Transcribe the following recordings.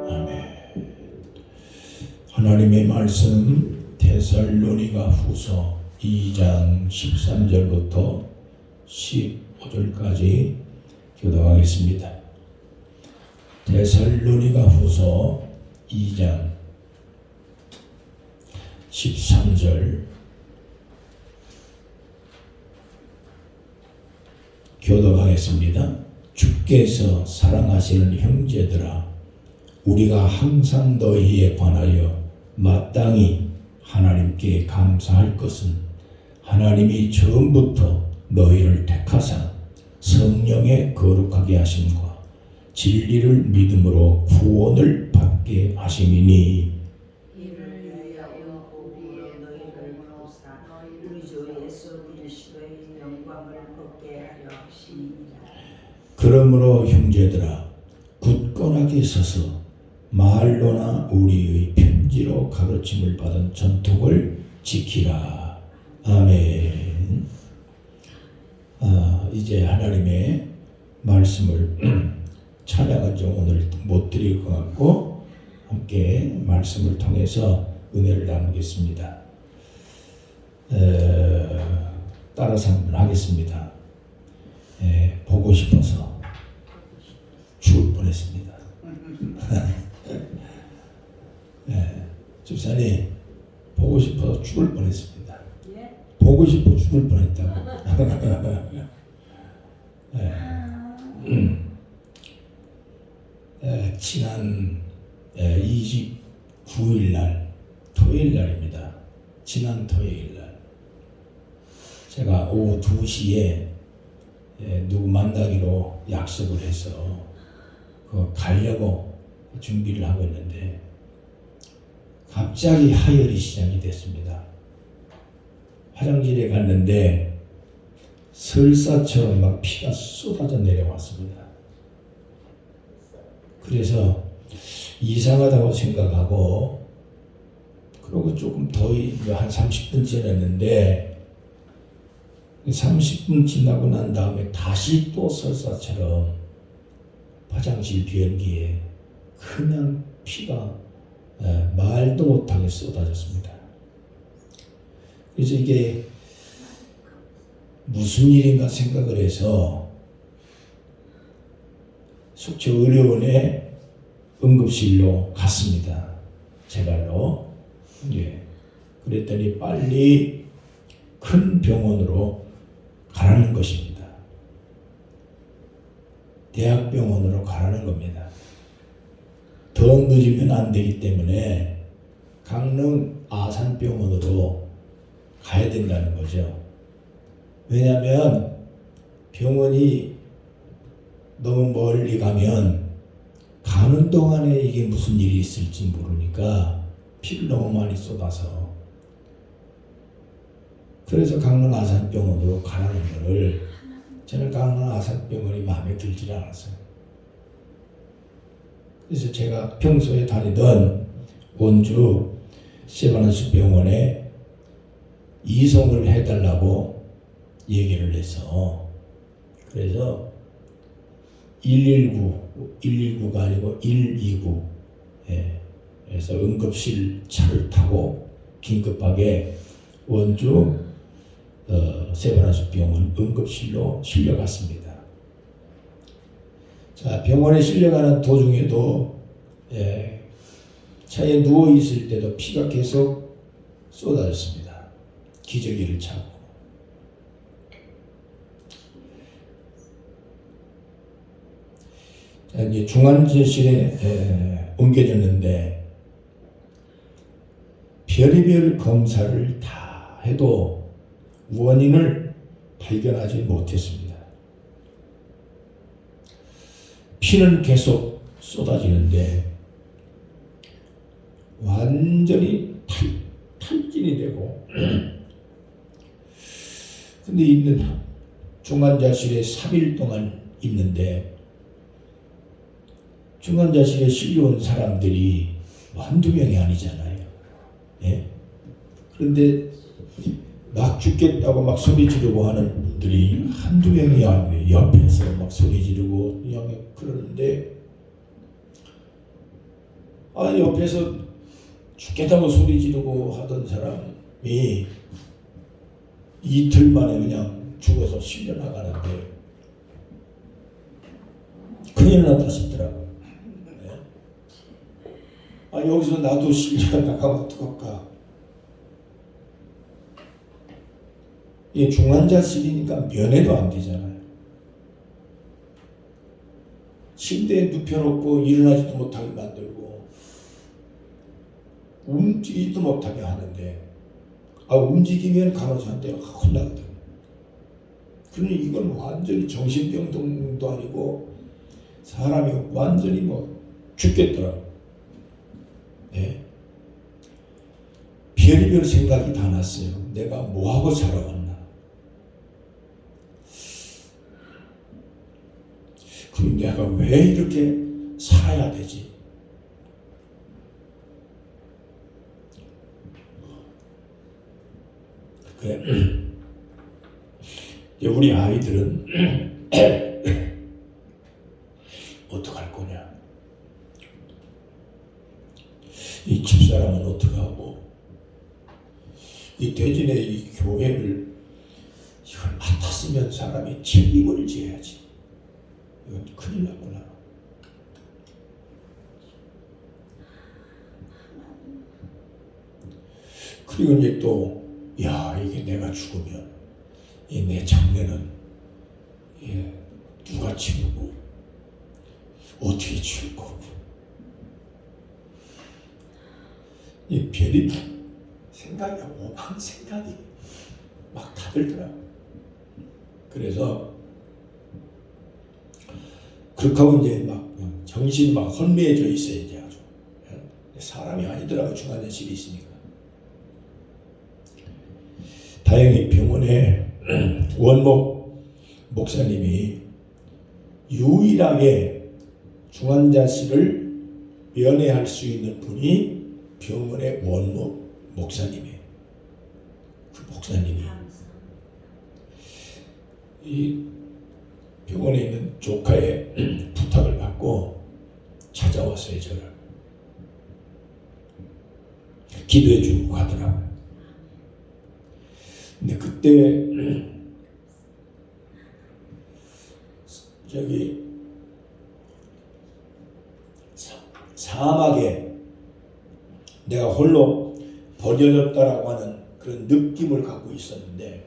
아멘. 하나님의 말씀 데살로니가 후서 2장 13절부터 15절까지 교독하겠습니다. 데살로니가 후서 2장 13절 교독하겠습니다. 주께서 사랑하시는 형제들아, 우리가 항상 너희에 관하여 마땅히 하나님께 감사할 것은 하나님이 처음부터 너희를 택하사 성령에 거룩하게 하심과 진리를 믿음으로 구원을 받게 하심이니, 이를 위하여 우리의 너희를 부사 우리 주 예수 그리스도의 영광을 얻게 하려 하심이니라. 그러므로 형제들아, 굳건하게 서서 말로나 우리의 편지로 가르침을 받은 전통을 지키라. 아멘. 이제 하나님의 말씀을 찬양은 좀 오늘 못 드릴 것 같고 함께 말씀을 통해서 은혜를 나누겠습니다. 따라서 한번 하겠습니다. 보고 싶어서 죽을 뻔했습니다. 집사님, 보고 싶어서 죽을 뻔했습니다. 보고 싶어 죽을 뻔했다고. 지난 29일 날 토요일 날입니다. 지난 토요일 날 제가 오후 2시에 누구 만나기로 약속을 해서 가려고 준비를 하고 있는데 갑자기 하혈이 시작이 됐습니다. 화장실에 갔는데 설사처럼 막 피가 쏟아져 내려왔습니다. 그래서 이상하다고 생각하고 그러고 조금 더 한 30분 지났는데 30분 지나고 난 다음에 다시 또 설사처럼 화장실 변기에 그냥 피가 말도 못하게 쏟아졌습니다. 그래서 이게 무슨 일인가 생각을 해서 속초 의료원에 응급실로 갔습니다. 제 발로. 그랬더니 빨리 큰 병원으로 가라는 것입니다. 대학병원으로 가라는 겁니다. 더 늦으면 안 되기 때문에 강릉 아산병원으로 가야 된다는 거죠. 왜냐하면 병원이 너무 멀리 가면 가는 동안에 이게 무슨 일이 있을지 모르니까 피를 너무 많이 쏟아서, 그래서 강릉 아산병원으로 가라는 거를 저는 강릉 아산병원이 마음에 들지 않았어요. 그래서 제가 평소에 다니던 원주 세바나스 병원에 이송을 해달라고 얘기를 해서, 그래서 119가 아니고 129, 그래서 응급실 차를 타고 긴급하게 원주 세바나스 병원 응급실로 실려갔습니다. 자, 병원에 실려가는 도중에도 차에 누워 있을 때도 피가 계속 쏟아졌습니다. 기저귀를 차고. 자, 이제 중환자실에 옮겨졌는데 별의별 검사를 다 해도 원인을 발견하지 못했습니다. 피는 계속 쏟아지는데 완전히 탈진이 되고 근데 있는 중환자실에 3일 동안 있는데 중환자실에 실려온 사람들이 한두 명이 아니잖아요. 그런데 막 죽겠다고 막 소리 지르고 하는 분들이 한두 명이 아니에요. 옆에서 막 소리 지르고 그냥 그러는데 옆에서 죽겠다고 소리 지르고 하던 사람이 이틀 만에 그냥 죽어서 실려나가는데 큰일 났다 싶더라고요. 네. 여기서 나도 실려나가면 어떡할까. 이게 중환자실이니까 면회도 안 되잖아요. 침대에 눕혀놓고 일어나지도 못하게 만들고 움직이지도 못하게 하는데 움직이면 간호사한테 혼나거든. 그러니 이건 완전히 정신병동도 아니고 사람이 완전히 죽겠더라고. 네. 별의별 생각이 다 났어요. 내가 뭐하고 살아왔나. 그럼 내가 왜 이렇게 살아야 되지? 그래. 우리 아이들은 어떡할 거냐? 이 집사람은 어떻게 하고 이 대진의 이 교회를 이걸 맡았으면 사람이 책임을 져야지. 이건 큰일 났구나. 그리고 이제 또 이게 내가 죽으면 내 장례는 누가 치르고 어떻게 치를 거고 이 별이 생각이 오만 생각이 막 다 들더라고. 그래서 그렇게 하고 이제 막 정신이 막 혼미해져 있어요. 이제 아주 사람이 아니더라고. 중환자실이 있으니까. 다행히 병원에 원목 목사님이 유일하게 중환자실을 면회할 수 있는 분이 병원의 원목 목사님이에요. 그 목사님이 이 병원에 있는 조카의 부탁을 받고 찾아왔어요. 저를 기도해 주고 가더라고요. 근데 그때 저기 사막에 내가 홀로 버려졌다라고 하는 그런 느낌을 갖고 있었는데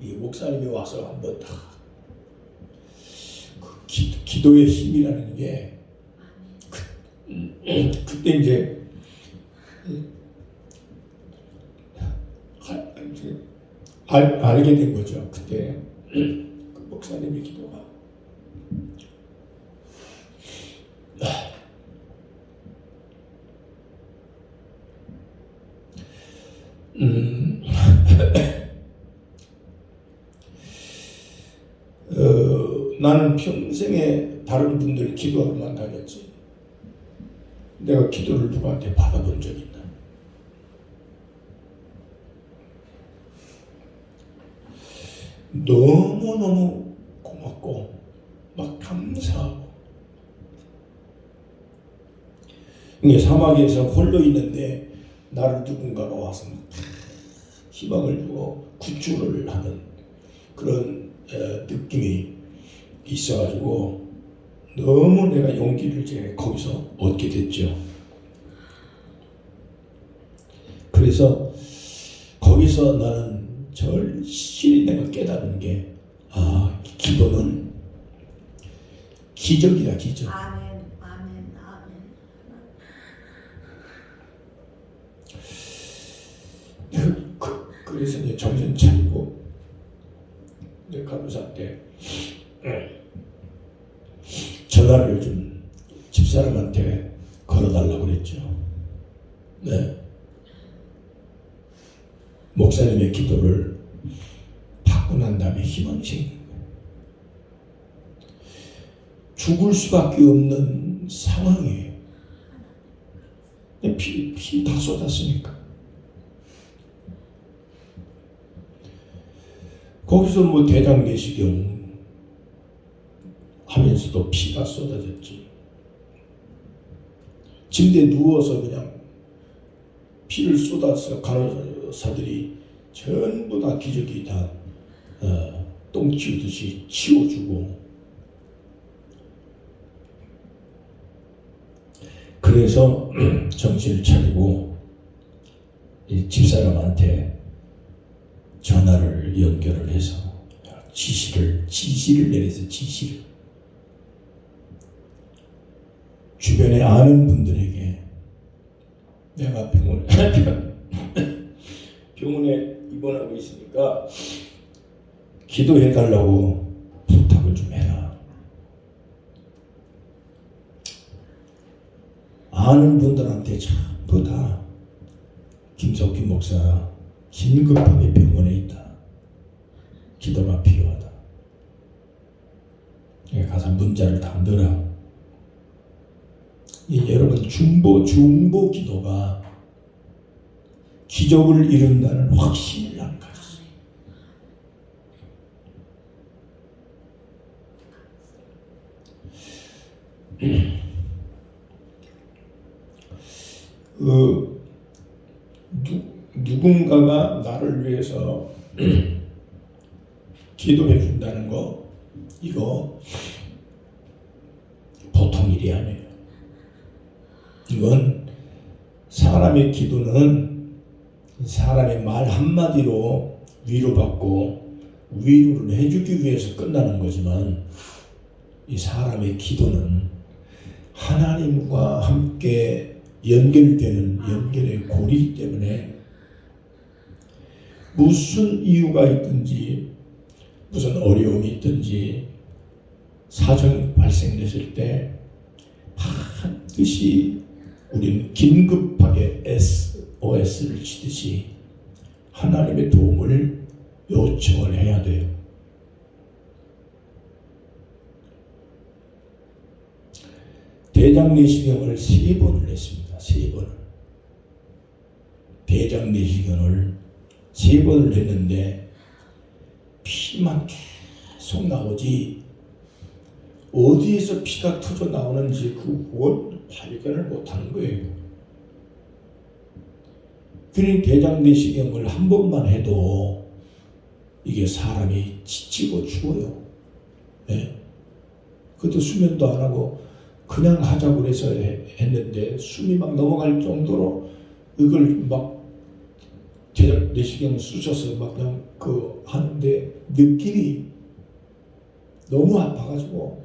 이 목사님이 와서 한번 다 그 기도의 힘이라는 게 그때 이제 알게 된 거죠. 그때 그 목사님의 기도가 나는 평생에 다른 분들 기도하러만 다녔지 내가 기도를 누구한테 받아본 적이 있나? 너무너무 고맙고 막 감사하고 이게 사막에서 홀로 있는데 나를 누군가가 와서 희망을 주고 구출을 하는 그런 느낌이 있어가지고 너무 내가 용기를 이제 거기서 얻게 됐죠. 그래서 거기서 나는 절실히 내가 깨달은 게 기도는 기적이다. 기적. 아멘, 아멘, 아멘. 그래서 이제 정신 차리고 내 간호사한테 전화를 좀 집사람한테 걸어달라고 그랬죠. 네. 목사님의 기도를 받고 난 다음에 희망이 생긴 거예요. 죽을 수밖에 없는 상황이에요. 피 다 쏟았으니까. 거기서 대장 내시경 하면서도 피가 쏟아졌지. 침대에 누워서 그냥 피를 쏟아서 간호사들이 전부 다 기저귀 다 똥 치우듯이 치워주고, 그래서 정신을 차리고 이 집사람한테 전화를 연결을 해서 지시를 내려서 지시를 주변에 아는 분들에게 내가 병원에 입원하고 있으니까 기도해 달라고 부탁을 좀 해라. 아는 분들한테 전부 다 김석규 목사 긴급하게 병원에 있다. 기도가 필요하다. 가서 문자를 다 넣어라. 여러분 중보 기도가 기적을 이룬다는 확신을 나는 가졌어요. 누군가가 나를 위해서 기도해 준다는 거, 이거 보통 일이 아니에요. 이건 사람의 기도는 사람의 말 한마디로 위로받고 위로를 해주기 위해서 끝나는 거지만, 이 사람의 기도는 하나님과 함께 연결되는 연결의 고리이기 때문에 무슨 이유가 있든지 무슨 어려움이 있든지 사정이 발생됐을 때 반드시 우리는 긴급하게 SOS를 치듯이 하나님의 도움을 요청을 해야 돼요. 대장 내시경을 3번을 했습니다. 3번을. 대장 내시경을 3번을 했는데 피만 계속 나오지 어디에서 피가 터져 나오는지 그걸 발견을 못하는 거예요. 그러니 대장 내시경을 한 번만 해도 이게 사람이 지치고 죽어요. 네? 그것도 수면도 안 하고 그냥 하자고 해서 했는데 숨이 막 넘어갈 정도로 이걸 막 대장 내시경 쑤셔서 막 그냥 하는데 느낌이 너무 아파가지고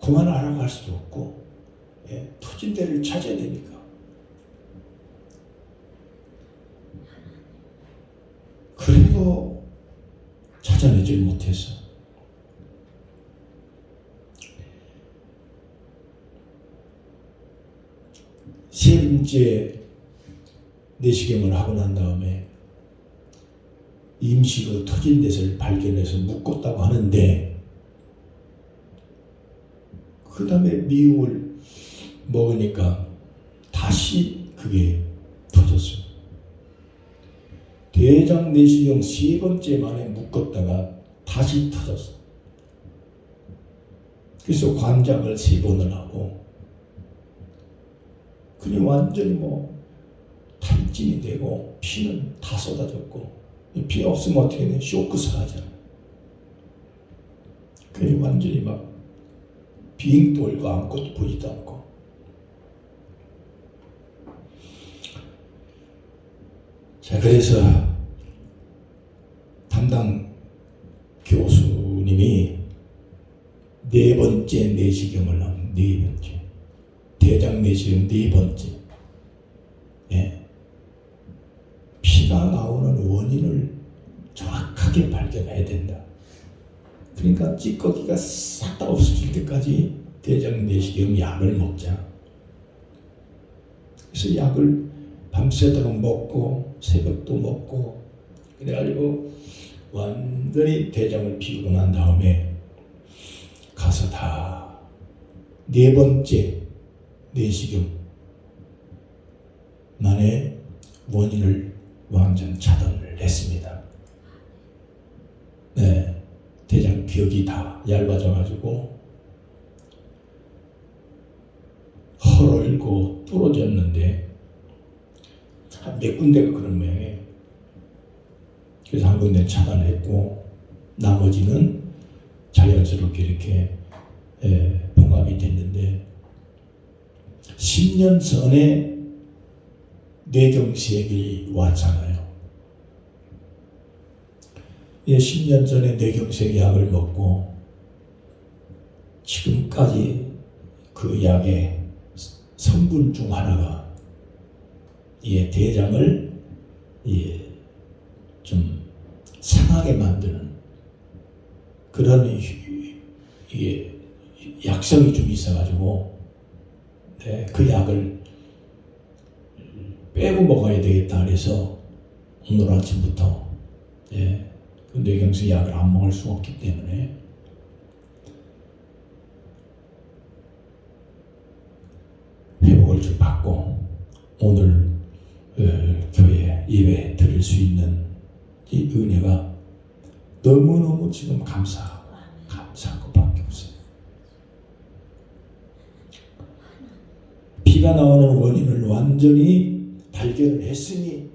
그만하라고 할 수도 없고, 터진 데를 찾아야 되니까. 그래도 찾아내질 못해서 세 번째 내시경을 하고 난 다음에 임시로 터진 데를 발견해서 묶었다고 하는데, 그 다음에 미육을 먹으니까 다시 그게 터졌어요. 대장 내시경 3번째 만에 묶었다가 다시 터졌어. 그래서 관장을 3번을 하고, 그게 완전히 탈진이 되고 피는 다 쏟아졌고, 피 없으면 어떻게 돼? 쇼크사 하잖아. 그게 완전히 막 빙 돌고 아무것도 보이지도 않고. 자, 그래서 담당 교수님이 4번째 내시경을 하면 4번째 대장 내시경 4번째 피가 나오는 원인을 정확하게 발견해야 된다. 그러니까 찌꺼기가 싹 다 없어질 때까지 대장 내시경 약을 먹자. 그래서 약을 밤새도록 먹고 새벽도 먹고 그래가지고 완전히 대장을 비우고 난 다음에 가서 다 4번째 내시경 만에 원인을 완전 차단을 했습니다. 네, 대장 벽이 다 얇아져 가지고 뚫고 뚫어졌는데 한 몇 군데가 그런 모양이에요. 그래서 한 군데는 차단했고 나머지는 자연스럽게 이렇게 봉합이 됐는데 10년 전에 뇌경색이 왔잖아요. 10년 전에 뇌경색 약을 먹고 지금까지 그 약의 성분 중 하나가 대장을 좀 상하게 만드는 그런 약성이 좀 있어가지고 그 약을 빼고 먹어야 되겠다 그래서 오늘 아침부터 그 뇌경색 약을 안 먹을 수 없기 때문에 회복을 좀 받고 오늘 교회 예배 드릴 수 있는 이 은혜가 너무너무 지금 감사한 것밖에 없어요. 피가 나오는 원인을 완전히 발견을 했으니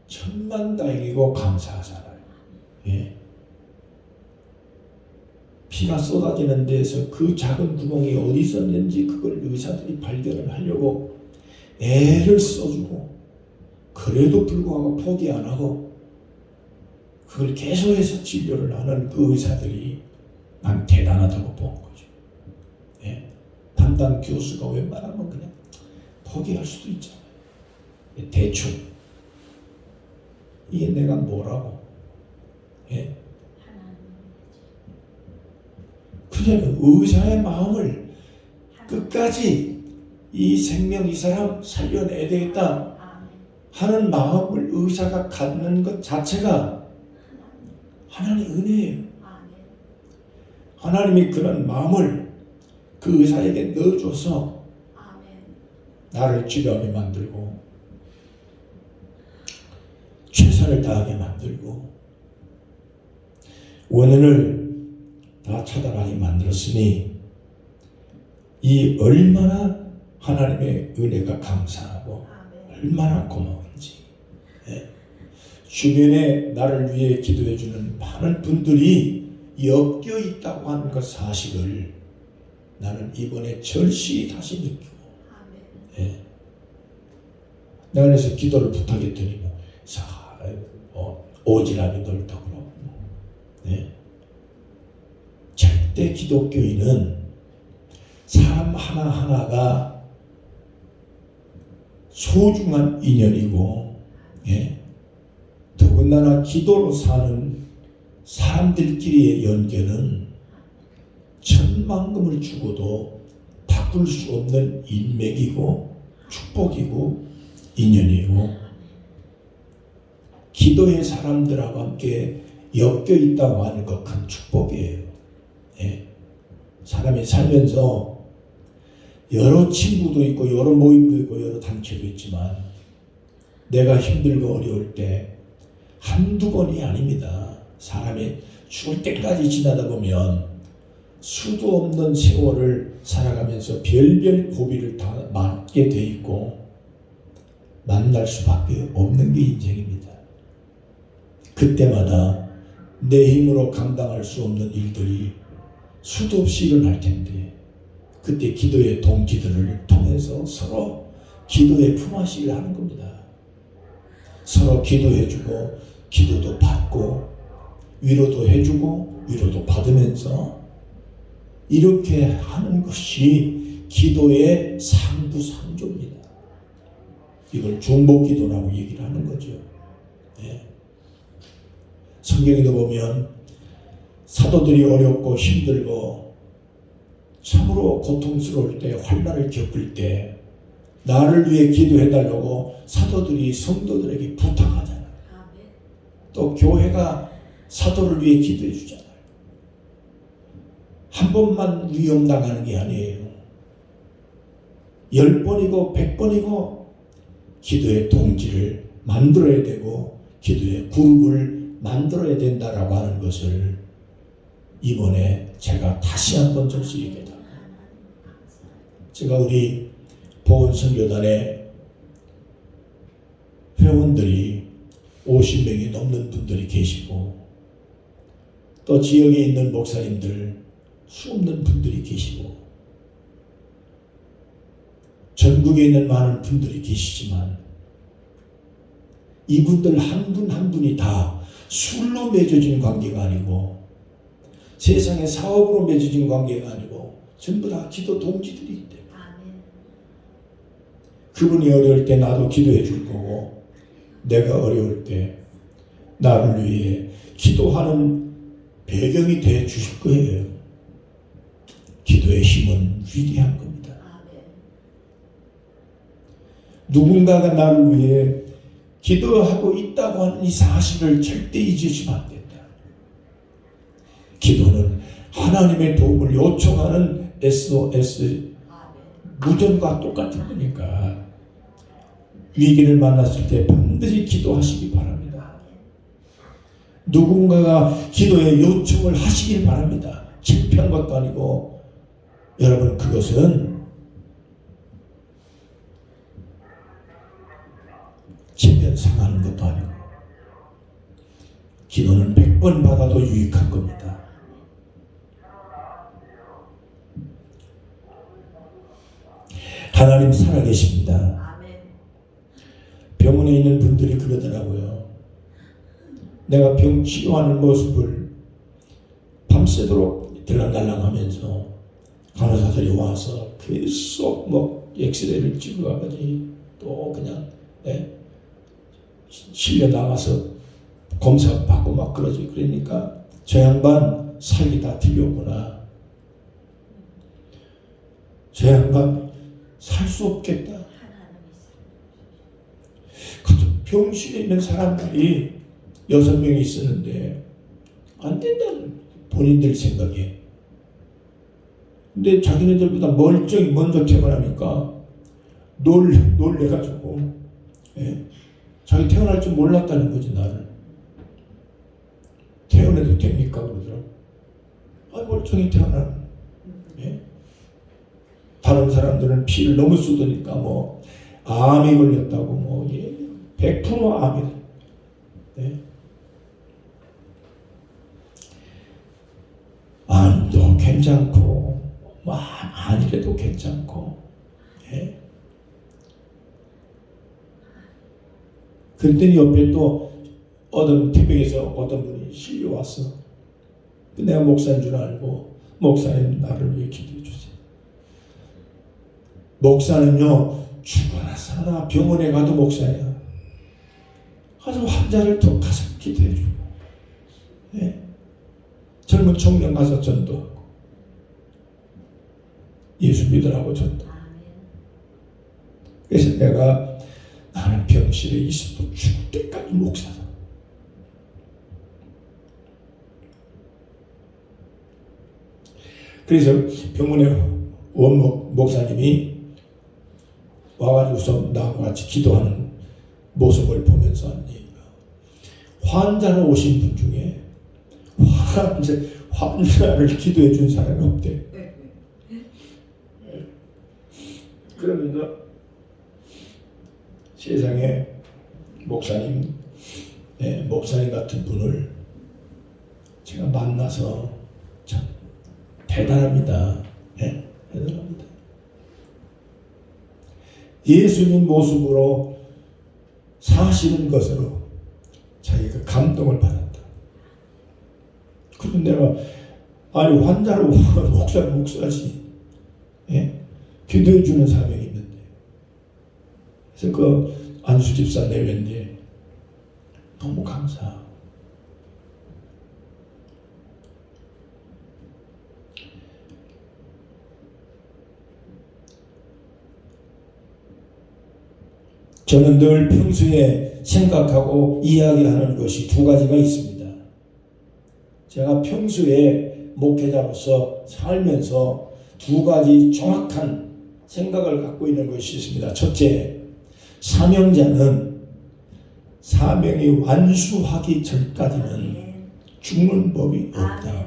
천만다행이고 감사하잖아요. 피가 쏟아지는 데서 그 작은 구멍이 어디 있었는지 그걸 의사들이 발견을 하려고 애를 써주고 그래도 불구하고 포기 안 하고 그걸 계속해서 진료를 하는 그 의사들이 난 대단하다고 본 거죠. 담당 교수가 웬만하면 그냥 포기할 수도 있잖아요. 대충 이게 내가 뭐라고 그냥 의사의 마음을 끝까지 이 생명 이 사람 살려내야 되겠다 하는 마음을 의사가 갖는 것 자체가 하나님의 은혜예요. 하나님이 그런 마음을 그 의사에게 넣어줘서 나를 치료하게 만들고 최선을 다하게 만들고 원인을 다 차단하게 만들었으니 이 얼마나 하나님의 은혜가 감사하고 얼마나 고마운지 주변에 나를 위해 기도해 주는 많은 분들이 엮여 있다고 하는 그 사실을 나는 이번에 절실히 다시 느끼고 내가 그래서 기도를 부탁했더니 오지랖이 넓다고 그러고 절대 기독교인은 사람 하나하나가 소중한 인연이고 더군다나 기도로 사는 사람들끼리의 연결은 천만금을 주고도 바꿀 수 없는 인맥이고 축복이고 인연이고 기도의 사람들하고 함께 엮여 있다고 하는 것 큰 축복이에요. 사람이 살면서 여러 친구도 있고 여러 모임도 있고 여러 단체도 있지만 내가 힘들고 어려울 때 한두 번이 아닙니다. 사람이 죽을 때까지 지나다 보면 수도 없는 세월을 살아가면서 별별 고비를 다 맞게 돼 있고 만날 수밖에 없는 게 인생입니다. 그때마다 내 힘으로 감당할 수 없는 일들이 수도 없이 일어날 텐데 그때 기도의 동지들을 통해서 서로 기도의 품앗이를 하는 겁니다. 서로 기도해주고 기도도 받고 위로도 해주고 위로도 받으면서 이렇게 하는 것이 기도의 상부상조입니다. 이걸 중보기도라고 얘기를 하는 거죠. 성경에도 보면 사도들이 어렵고 힘들고 참으로 고통스러울 때 환난을 겪을 때 나를 위해 기도해달라고 사도들이 성도들에게 부탁하잖아요. 또 교회가 사도를 위해 기도해 주잖아요. 한 번만 위험당하는 게 아니에요. 10번이고 100번이고 기도의 동지를 만들어야 되고 기도의 그룹을 만들어야 된다라고 하는 것을 이번에 제가 다시 한번 절실히 깨달았어요. 제가 우리 보건선교단의 회원들이 50명이 넘는 분들이 계시고 또 지역에 있는 목사님들 수없는 분들이 계시고 전국에 있는 많은 분들이 계시지만 이분들 한 분 한 분이 다 술로 맺어진 관계가 아니고 세상의 사업으로 맺어진 관계가 아니고 전부 다 기도 동지들이기 때문에 그분이 어려울 때 나도 기도해 줄 거고 내가 어려울 때 나를 위해 기도하는 배경이 돼 주실 거예요. 기도의 힘은 위대한 겁니다. 누군가가 나를 위해 기도하고 있다고 하는 이 사실을 절대 잊으시면 안 된다. 기도는 하나님의 도움을 요청하는 SOS 무전과 똑같은 거니까 위기를 만났을 때 반드시 기도하시기 바랍니다. 누군가가 기도의 요청을 하시길 바랍니다. 창피한 것도 아니고 여러분 그것은 체면 상하는 것도 아니고 기도는 100번 받아도 유익한 겁니다. 하나님 살아계십니다. 병원에 있는 분들이 그러더라고요. 내가 병 치료하는 모습을 밤새도록 들락날락하면서 간호사들이 와서 계속 뭐 엑스레이를 찍어가더니 또 그냥 실려 나가서 검사 받고 막 그러지. 그러니까 저 양반 살기 다 틀렸구나. 저 양반 살 수 없겠다. 병실에 있는 사람들이 6명이 있었는데 안 된다는 본인들 생각에. 근데 자기네들보다 멀쩡히 먼저 퇴근하니까 놀래가지고 자기 태어날 줄 몰랐다는 거지. 나를 태어나도 됩니까? 그러더라고. 멀쩡히 태어나는. 다른 사람들은 피를 너무 쏟으니까 뭐 암이 걸렸다고 뭐 100% 암이다. 암도 괜찮고 아니래도 괜찮고. 그랬더니 옆에 또 태백에서 어떤 분이 실려왔어. 내가 목사인 줄 알고 목사님 나를 위해 기도해 주세요. 목사는요 죽어나 사나 병원에 가도 목사야. 아주 환자를 더 가서 기도해 주고 젊은 청년 가서 전도하고 예수 믿으라고 전도. 그래서 내가 나는 병실에 있어도 죽을 때까지 목사다. 그래서 병원에 원목 목사님이 와가지고서 나하고 같이 기도하는 모습을 보면서 하는 얘기가, 환자로 오신 분 중에 환자를 기도해 준 사람이 없대. 그러면서 세상에 목사님 같은 분을 제가 만나서 참 대단합니다. 대단합니다. 예수님 모습으로 사시는 것으로 자기가 감동을 받았다. 그런데 내가 환자로 목사지 기도해 주는 사명이 있는데, 그래서 그 안수 집사 내외인데 너무 감사. 저는 늘 평소에 생각하고 이야기하는 것이 두 가지가 있습니다. 제가 평소에 목회자로서 살면서 두 가지 정확한 생각을 갖고 있는 것이 있습니다. 첫째, 사명자는 사명이 완수하기 전까지는 죽는 법이 없다.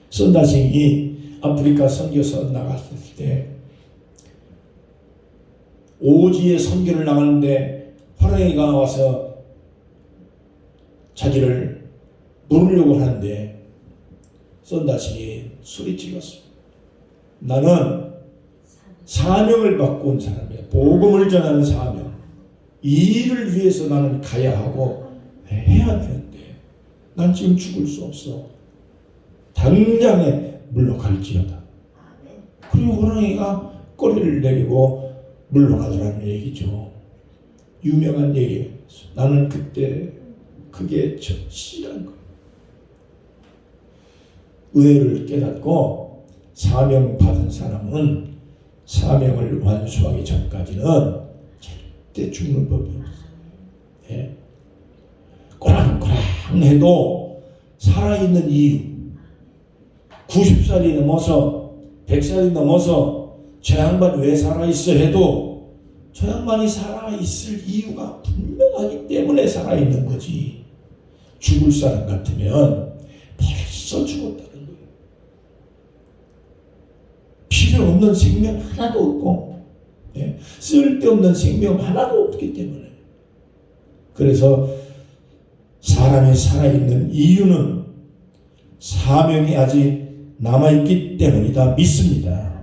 선다생이 아프리카 선교사 나갔을 때 오지에 선교를 나가는데 호랑이가 와서 자기를 물으려고 하는데 선다신이 소리질렀습니다. 나는 사명을 받고 온 사람이야. 복음을 전하는 사명. 이 일을 위해서 나는 가야 하고 해야 되는데 난 지금 죽을 수 없어. 당장에 물러갈지어다. 그리고 호랑이가 꼬리를 내리고 물러가더라는 얘기죠. 유명한 얘기예요. 나는 그때 그게 절실한 거예요. 의회를 깨닫고 사명 받은 사람은 사명을 완수하기 전까지는 절대 죽는 법이 없어요. 예? 꼬랑꼬랑해도 살아있는 이유, 90살이 넘어서 100살이 넘어서 저 양반이 왜 살아있어 해도 저 양반이 살아있을 이유가 분명하기 때문에 살아있는 거지. 죽을 사람 같으면 벌써 죽었다는 거예요. 필요 없는 생명 하나도 없고, 예? 쓸데없는 생명 하나도 없기 때문에. 그래서 사람이 살아있는 이유는 사명이 아직 남아있기 때문이다 믿습니다.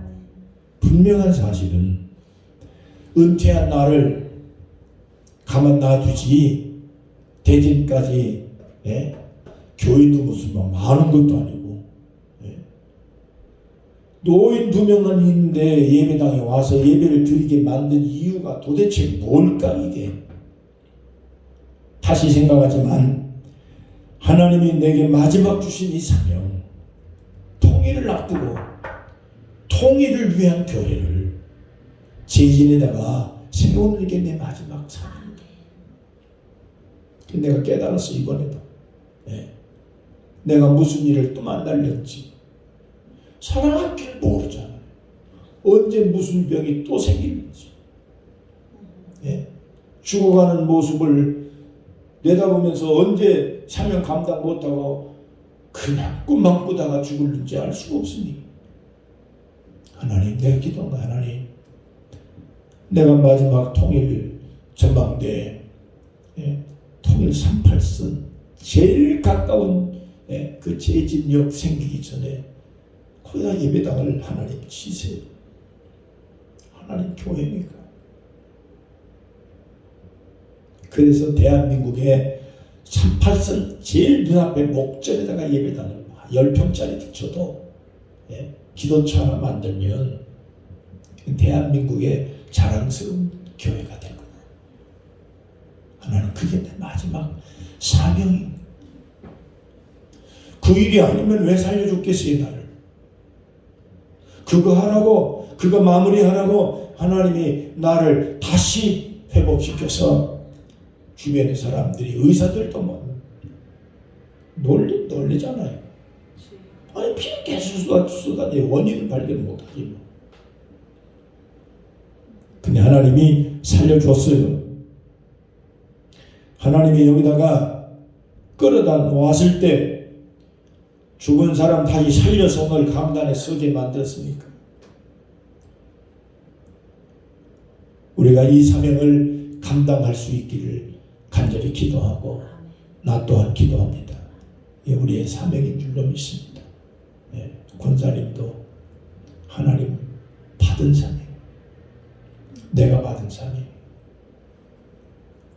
분명한 사실은 은퇴한 나를 가만 놔두지 대진까지, 예? 교인도 무슨 막 많은 것도 아니고, 예? 노인 2명만 있는데 예배당에 와서 예배를 드리게 만든 이유가 도대체 뭘까 이게. 다시 생각하지만 하나님이 내게 마지막 주신 이 사명, 통일을 앞두고 통일을 위한 교회를 재진에다가 세우는 게 내 마지막 사명이다. 내가 깨달았어 이번에도. 네. 내가 무슨 일을 또 만날는지 사랑할 줄 모르잖아요. 언제 무슨 병이 또 생기는지. 네. 죽어가는 모습을 내다보면서 언제 사명 감당 못하고 그냥 꿈만 꾸다가 죽을는지 알 수가 없으니 하나님, 내가 기도한 거야. 하나님, 내가 마지막 통일 전망대, 예, 통일 38선 제일 가까운, 예, 그 재진역 생기기 전에 거기다 예배당을 하나님 치세요. 하나님 교회니까. 그래서 대한민국의 38선 제일 눈앞에 목전에다가 예배당을 10평짜리 쳐도, 예, 기도처 하나 만들면 대한민국의 자랑스러운 교회가 될 거다. 하나님, 그게 내 마지막 사명입니다. 그 일이 아니면 왜 살려줬겠어요 나를. 그거 하라고, 그거 마무리하라고 하나님이 나를 다시 회복시켜서 주변의 사람들이, 의사들도 뭐 놀리잖아요. 아니 피는 계속 쏟아내 원인을 발견 못하지 뭐. 근데 하나님이 살려줬어요. 하나님이 여기다가 끌어다 놓았을 때 죽은 사람 다시 살려서 오늘 강단에 서게 만들었으니까 우리가 이 사명을 감당할 수 있기를 간절히 기도하고 나 또한 기도합니다. 우리의 사명인 줄로 믿습니다. 권사님도 하나님 받은 사명, 내가 받은 사명.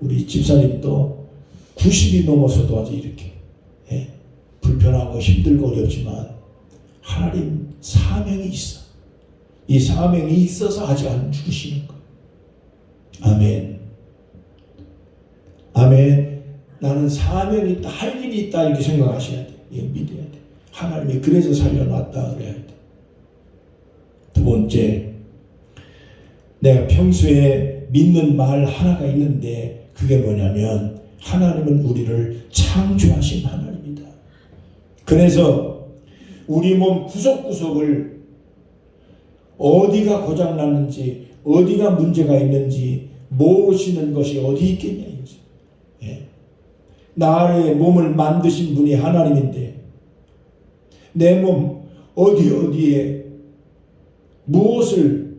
우리 집사님도 90이 넘어서도 아직 이렇게, 불편하고 힘들고 어렵지만 하나님 사명이 있어. 이 사명이 있어서 아직 안 죽으시는 거예요. 아멘. 아멘. 나는 사명이 있다, 할 일이 있다 이렇게 생각하셔야 돼. 이거 믿어야 돼. 하나님이 그래서 살려놨다 그래야 돼. 두 번째, 내가 평소에 믿는 말 하나가 있는데 그게 뭐냐면 하나님은 우리를 창조하신 하나님이다. 그래서 우리 몸 구석구석을 어디가 고장났는지 어디가 문제가 있는지 모르시는 것이 어디 있겠냐 이거지. 나의 몸을 만드신 분이 하나님인데 내 몸 어디에 무엇을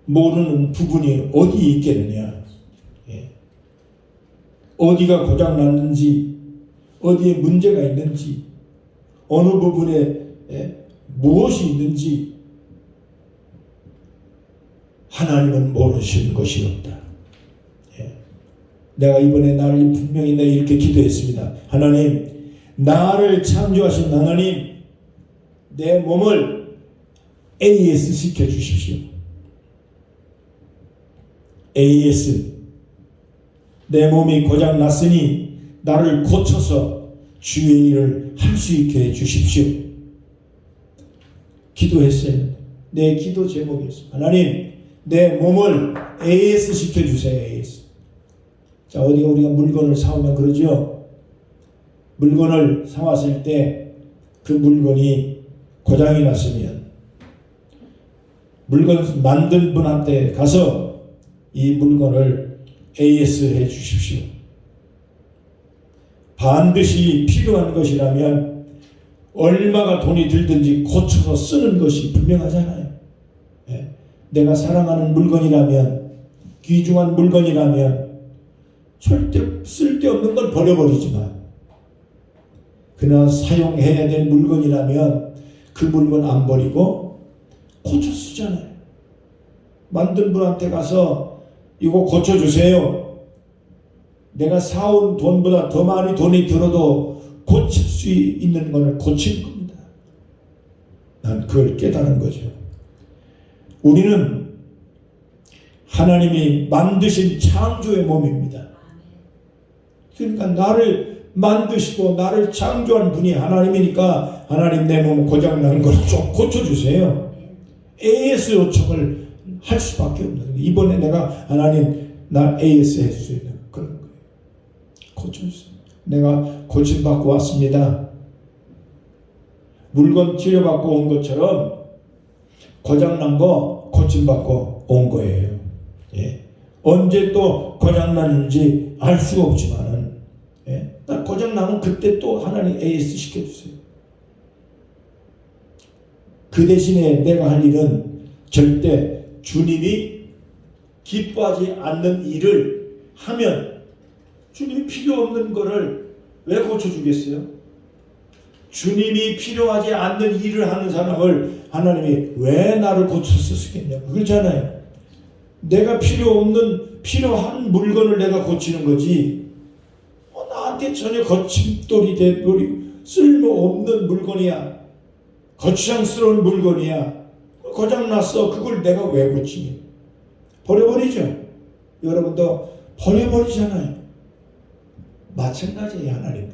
모르는 부분이 어디 있겠느냐. 예. 어디가 고장났는지, 어디에 문제가 있는지, 어느 부분에 무엇이 있는지 하나님은 모르시는 것이 없다. 예. 내가 이번에 나를 분명히 내가 이렇게 기도했습니다. 하나님, 나를 창조하신 하나님, 내 몸을 AS 시켜주십시오. AS. 내 몸이 고장났으니 나를 고쳐서 주의 일을 할 수 있게 해주십시오. 기도했어요. 내 기도 제목이었어요. 하나님, 내 몸을 AS 시켜주세요. AS. 자, 어디가 우리가 물건을 사오면 그러죠. 물건을 사왔을 때 그 물건이 고장이 났으면 물건 만든 분한테 가서 이 물건을 AS 해 주십시오. 반드시 필요한 것이라면 얼마가 돈이 들든지 고쳐서 쓰는 것이 분명하잖아요. 예. 내가 사랑하는 물건이라면, 귀중한 물건이라면 절대 쓸데없는 건 버려버리지만, 그러나 사용해야 될 물건이라면 그 물건 안 버리고 고쳐 쓰잖아요. 만든 분한테 가서 이거 고쳐주세요. 내가 사온 돈보다 더 많이 돈이 들어도 고칠 수 있는 것을 고치는 겁니다. 난 그걸 깨달은 거죠. 우리는 하나님이 만드신 창조의 몸입니다. 그러니까 나를 만드시고 나를 창조한 분이 하나님이니까 하나님 내 몸 고장나는 걸 좀 고쳐주세요. AS 요청을 할 수밖에 없는 거예요. 이번에 내가 하나님 나 AS 해주세요. 그런 거예요. 고쳐주세요. 내가 고침받고 왔습니다. 물건 치료받고 온 것처럼 고장난 거 고침받고 온 거예요. 예. 언제 또 고장났는지 알 수가 없지만은, 예. 고장나면 그때 또 하나님 AS 시켜주세요. 그 대신에 내가 할 일은 절대 주님이 기뻐하지 않는 일을 하면 주님이 필요 없는 거를 왜 고쳐주겠어요? 주님이 필요하지 않는 일을 하는 사람을 하나님이 왜 나를 고쳐서 쓰겠냐고. 그렇잖아요. 내가 필요한 물건을 내가 고치는 거지. 나한테 전혀 거침돌이 돼버리고 쓸모없는 물건이야. 거추장스러운 물건이야. 고장났어. 그걸 내가 왜 고치니? 버려버리죠. 여러분도 버려버리잖아요. 마찬가지예요.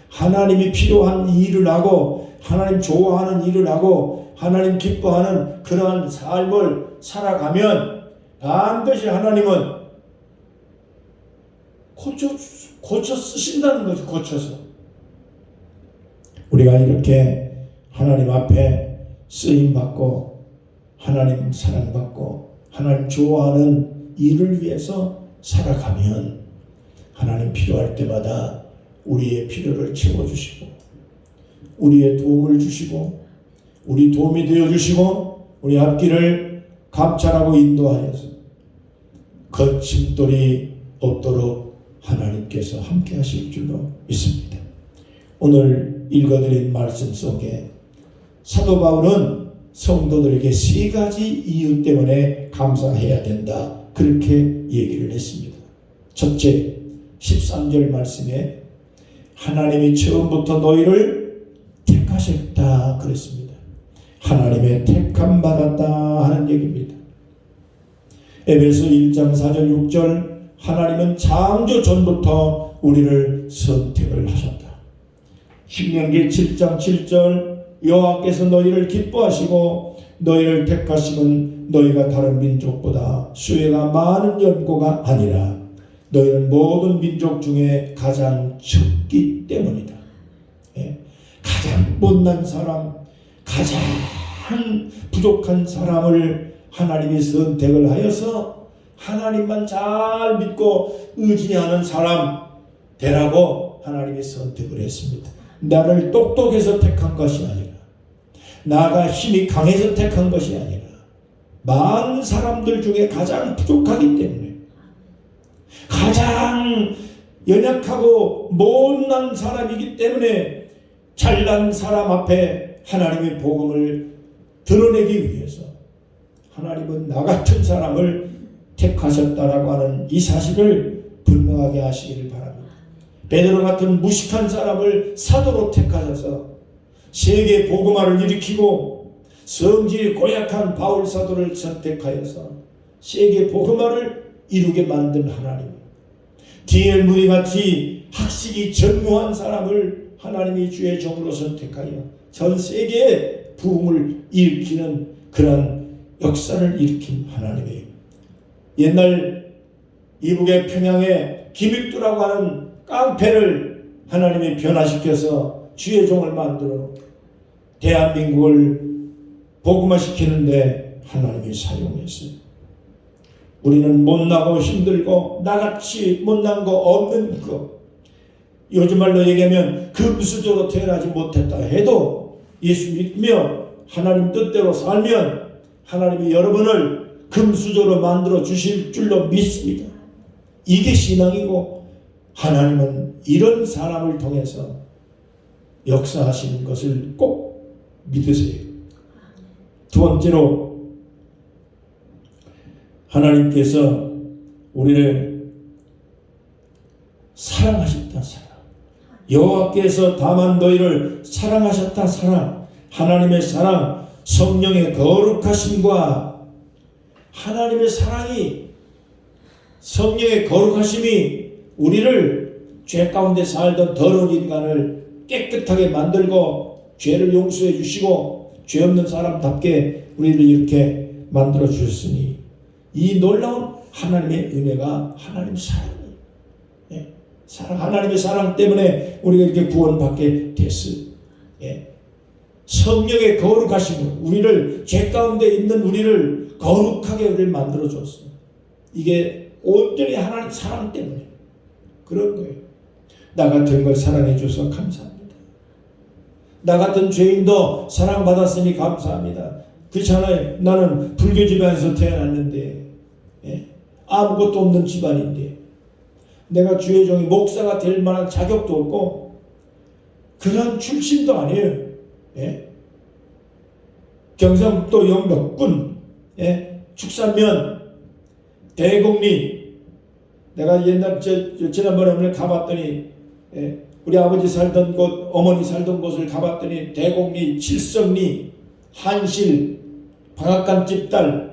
하나님이 필요한 일을 하고 하나님 좋아하는 일을 하고 하나님 기뻐하는 그러한 삶을 살아가면 반드시 하나님은 고쳐 쓰신다는 거죠. 고쳐서. 우리가 이렇게 하나님 앞에 쓰임받고 하나님 사랑받고 하나님 좋아하는 일을 위해서 살아가면 하나님 필요할 때마다 우리의 필요를 채워주시고 우리의 도움을 주시고 우리 도움이 되어주시고 우리 앞길을 감찰하고 인도하여서 거침돌이 없도록 하나님께서 함께 하실 줄로 믿습니다. 오늘 읽어드린 말씀 속에 사도 바울은 성도들에게 세 가지 이유 때문에 감사해야 된다. 그렇게 얘기를 했습니다. 첫째, 13절 말씀에 하나님이 처음부터 너희를 택하셨다 그랬습니다. 하나님의 택함 받았다 하는 얘기입니다. 에베소 1장 4절 6절 하나님은 창조 전부터 우리를 선택을 하셨다. 신명기 7장 7절 여호와께서 너희를 기뻐하시고 너희를 택하심은 너희가 다른 민족보다 수혜가 많은 연고가 아니라 너희는 모든 민족 중에 가장 적기 때문이다. 예? 가장 못난 사람, 가장 부족한 사람을 하나님이 선택을 하여서 하나님만 잘 믿고 의지하는 사람 되라고 하나님이 선택을 했습니다. 나를 똑똑해서 택한 것이 아니라 나가 힘이 강해서 택한 것이 아니라 많은 사람들 중에 가장 부족하기 때문에, 가장 연약하고 못난 사람이기 때문에 잘난 사람 앞에 하나님의 복음을 드러내기 위해서 하나님은 나 같은 사람을 택하셨다라고 하는 이 사실을 분명하게 하시기를 바랍니다. 베드로 같은 무식한 사람을 사도로 택하셔서 세계 복음화를 일으키고 성질이 고약한 바울 사도를 선택하여서 세계 복음화를 이루게 만든 하나님, D.L. 무디 같이 학식이 전무한 사람을 하나님이 주의 종으로 선택하여 전 세계에 부흥을 일으키는 그런 역사를 일으킨 하나님이에요. 옛날 이북의 평양에 김익두라고 하는 깡패를 하나님이 변화시켜서 주의 종을 만들어 대한민국을 복음화시키는데 하나님이 사용했어요. 우리는 못나고 힘들고 나같이 못난 거 없는 거, 요즘 말로 얘기하면 금수저로 태어나지 못했다 해도 예수 믿으며 하나님 뜻대로 살면 하나님이 여러분을 금수저로 만들어 주실 줄로 믿습니다. 이게 신앙이고, 하나님은 이런 사람을 통해서 역사하시는 것을 꼭 믿으세요. 두 번째로, 하나님께서 우리를 사랑하셨다. 사랑. 여호와께서 다만 너희를 사랑하셨다. 사랑. 하나님의 사랑, 성령의 거룩하심과 하나님의 사랑이, 성령의 거룩하심이 우리를 죄 가운데 살던 더러운 인간을 깨끗하게 만들고 죄를 용서해 주시고 죄 없는 사람답게 우리를 이렇게 만들어 주셨으니, 이 놀라운 하나님의 은혜가 하나님 사랑이에요. 예. 하나님의 사랑 때문에 우리가 이렇게 구원받게 됐어요. 예. 성령의 거룩하심으로 우리를, 죄 가운데 있는 우리를 거룩하게 우리를 만들어 줬어요. 이게 온전히 하나님 사랑 때문에 그런 거예요. 나 같은 걸 사랑해 줘서 감사합니다. 나 같은 죄인도 사랑받았으니 감사합니다. 그렇잖아요. 나는 불교 집안에서 태어났는데, 예? 아무것도 없는 집안인데 내가 주의 종이 목사가 될 만한 자격도 없고 그런 출신도 아니에요. 예? 경상북도 영덕군, 예? 축산면 대곡리, 내가 옛날 지난번에 오늘 가봤더니, 예? 우리 아버지 살던 곳, 어머니 살던 곳을 가봤더니 대곡리, 칠성리, 한실, 방앗간 집달,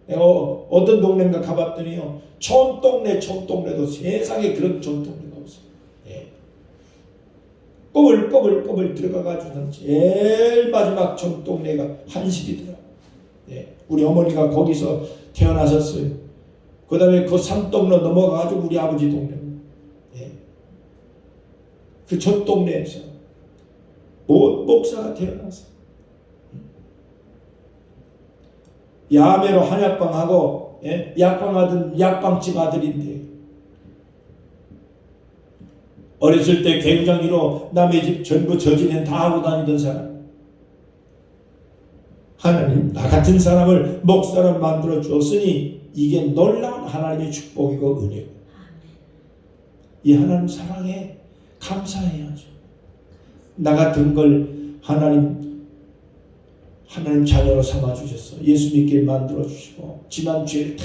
내가 어떤 동네인가 가봤더니요, 촌동네도 세상에 그런 촌동네가 없어요. 예. 꼬불꼬불 들어가가지고 제일 마지막 촌동네가 한실이더라. 예. 우리 어머니가 거기서 태어나셨어요. 그 다음에 그 산동로 넘어가가지고 우리 아버지 동네, 예. 그 촌동네에서 목사가 태어났어요. 야매로 한약방하고, 예? 약방하던 약방집 아들인데 어렸을 때 굉장히로 남의 집 전부 저지는 다 하고 다니던 사람, 하나님 나 같은 사람을 목사로 만들어 주었으니 이게 놀라운 하나님의 축복이고 은혜고, 이 하나님 사랑에 감사해야죠. 나 같은 걸 하나님 자녀로 삼아주셔서 예수 믿게 만들어주시고 지난 죄를 다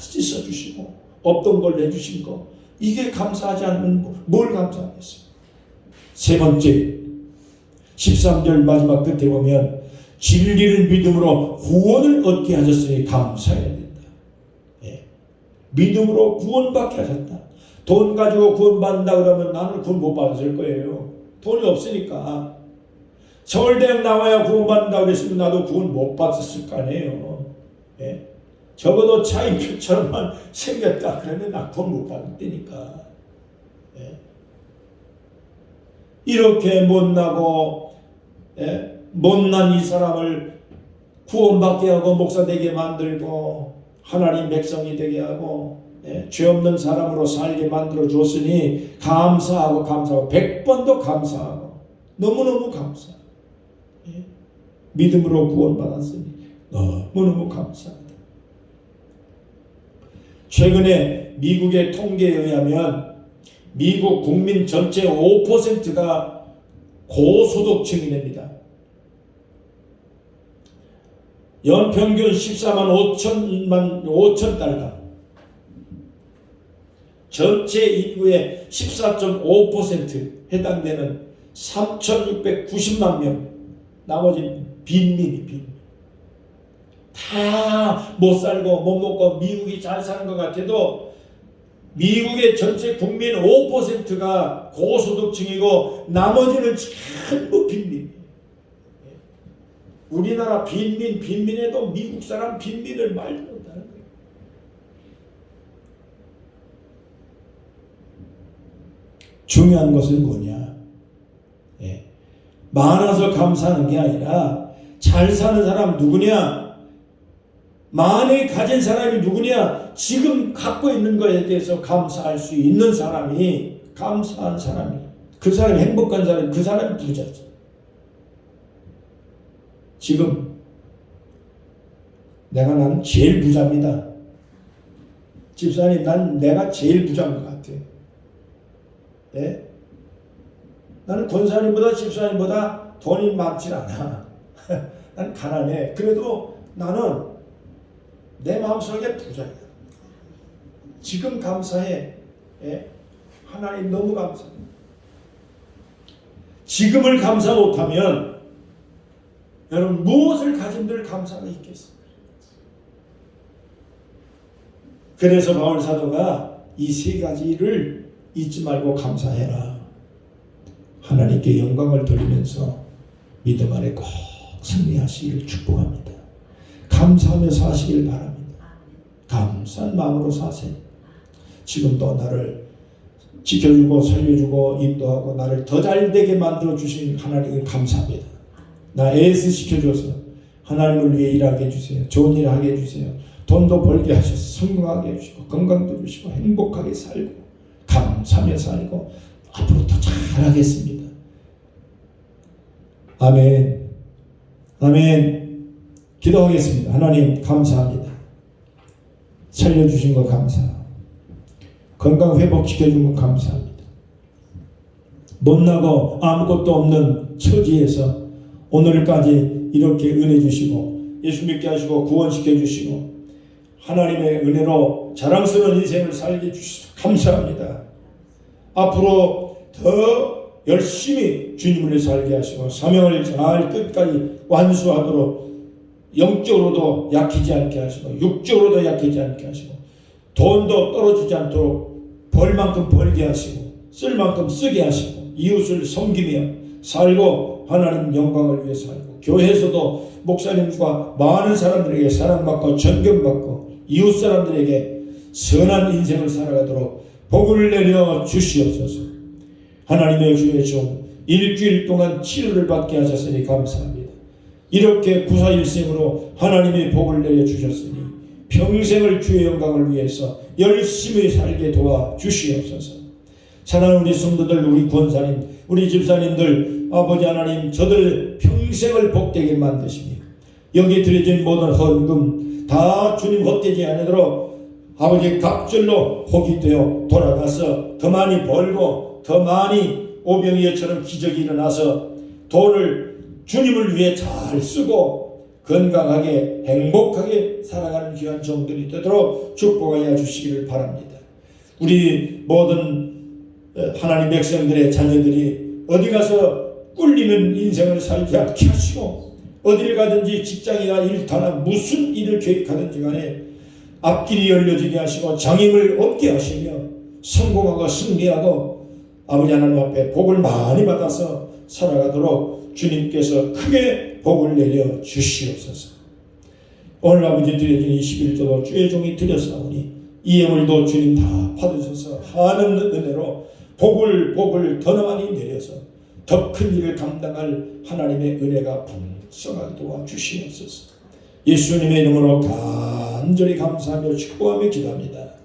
씻어주시고 없던 걸 내주신 거, 이게 감사하지 않으면 뭘 감사하겠어요. 세 번째, 13절 마지막 끝에 보면 진리를 믿음으로 구원을 얻게 하셨으니 감사해야 된다. 예. 믿음으로 구원받게 하셨다. 돈 가지고 구원받는다 그러면 나는 구원 못 받았을 거예요. 돈이 없으니까. 서울대학 나와야 구원받는다고 그랬으면 나도 구원 못 받았을 거 아니에요. 예? 적어도 차인표처럼만 생겼다 그러면 나 구원 못 받았다니까. 예? 이렇게 못나고, 예? 못난 이 사람을 구원받게 하고 목사 되게 만들고 하나님 백성이 되게 하고, 예? 죄 없는 사람으로 살게 만들어 줬으니 감사하고 100번도 감사하고 너무너무 감사하고, 믿음으로 구원받았으니 너무너무 감사합니다. 최근에 미국의 통계에 의하면 미국 국민 전체 5%가 고소득층이랍니다. 연평균 14만 5천 달러. 전체 인구의 14.5% 해당되는 3,690만 명. 나머지 빈민이 다 못 살고 못 먹고 미국이 잘 사는 것 같아도 미국의 전체 국민 5%가 고소득층이고 나머지는 전부 빈민. 우리나라 빈민에도 미국 사람 빈민을 말도 못하는 거예요. 중요한 것은 뭐냐? 많아서 감사하는 게 아니라 잘 사는 사람 누구냐? 많이 가진 사람이 누구냐? 지금 갖고 있는 것에 대해서 감사할 수 있는 사람이, 감사한 사람이, 그 사람이 행복한 사람이, 그 사람이 부자죠. 지금 나는 제일 부자입니다. 집사님, 내가 제일 부자인 것 같아. 예? 나는 권사님보다 집사님보다 돈이 많지 않아. 난 가난해. 그래도 나는 내 마음속에 부자야. 지금 감사해. 예? 하나님 너무 감사해. 지금을 감사 못하면 여러분 무엇을 가진들 감사가 있겠습니까? 그래서 바울 사도가 이 세 가지를 잊지 말고 감사해라. 하나님께 영광을 돌리면서 믿음 안에 꼭 승리하시기를 축복합니다. 감사하며 사시길 바랍니다. 감사한 마음으로 사세요. 지금도 나를 지켜주고 살려주고 인도하고 나를 더 잘되게 만들어 주신 하나님께 감사합니다. 나 에이스 시켜줘서 하나님을 위해 일하게 해주세요. 좋은 일을 하게 해주세요. 돈도 벌게 하셔서 성공하게 해주시고 건강도 주시고 행복하게 살고 감사하며 살고 앞으로 더 잘하겠습니다. 아멘. 아멘. 기도하겠습니다. 하나님 감사합니다. 살려주신 거 감사합니다. 건강 회복시켜준 거 감사합니다. 못나고 아무것도 없는 처지에서 오늘까지 이렇게 은혜 주시고 예수 믿게 하시고 구원시켜 주시고 하나님의 은혜로 자랑스러운 인생을 살게 주셔서 감사합니다. 앞으로 더 열심히 주님을 위해 살게 하시고 사명을 잘 끝까지 완수하도록 영적으로도 약해지지 않게 하시고 육적으로도 약해지지 않게 하시고 돈도 떨어지지 않도록 벌 만큼 벌게 하시고 쓸 만큼 쓰게 하시고 이웃을 섬기며 살고 하나님 영광을 위해 살고 교회에서도 목사님과 많은 사람들에게 사랑받고 존경받고 이웃 사람들에게 선한 인생을 살아가도록 복을 내려 주시옵소서. 하나님의 주의 종 일주일 동안 치료를 받게 하셨으니 감사합니다. 이렇게 구사일생으로 하나님의 복을 내려 주셨으니 평생을 주의 영광을 위해서 열심히 살게 도와 주시옵소서. 사랑하는 우리 성도들, 우리 권사님, 우리 집사님들, 아버지 하나님, 저들 평생을 복되게 만드시니 여기 드려진 모든 헌금 다 주님 헛되지 않도록 아버지 갑절로 복이 되어 돌아가서 더 많이 벌고 더 많이 오병이어처럼 기적이 일어나서 돈을 주님을 위해 잘 쓰고 건강하게 행복하게 살아가는 귀한 종들이 되도록 축복하여 주시기를 바랍니다. 우리 모든 하나님 백성들의 자녀들이 어디 가서 꿀리는 인생을 살지 않게 하시고 어딜 가든지 직장이나 일터나 무슨 일을 계획하든지 간에 앞길이 열려지게 하시고 장애물 없게 하시며 성공하고 승리하고 아버지 하나님 앞에 복을 많이 받아서 살아가도록 주님께서 크게 복을 내려 주시옵소서. 오늘 아버지 드려진 21조도 주의 종이 드렸사오니 이 예물도 주님 다 받으셔서 하는 은혜로 복을 더 많이 내려서 더 큰 일을 감당할 하나님의 은혜가 풍성하게 도와주시옵소서. 예수님의 이름으로 간절히 감사하며 축복하며 기도합니다.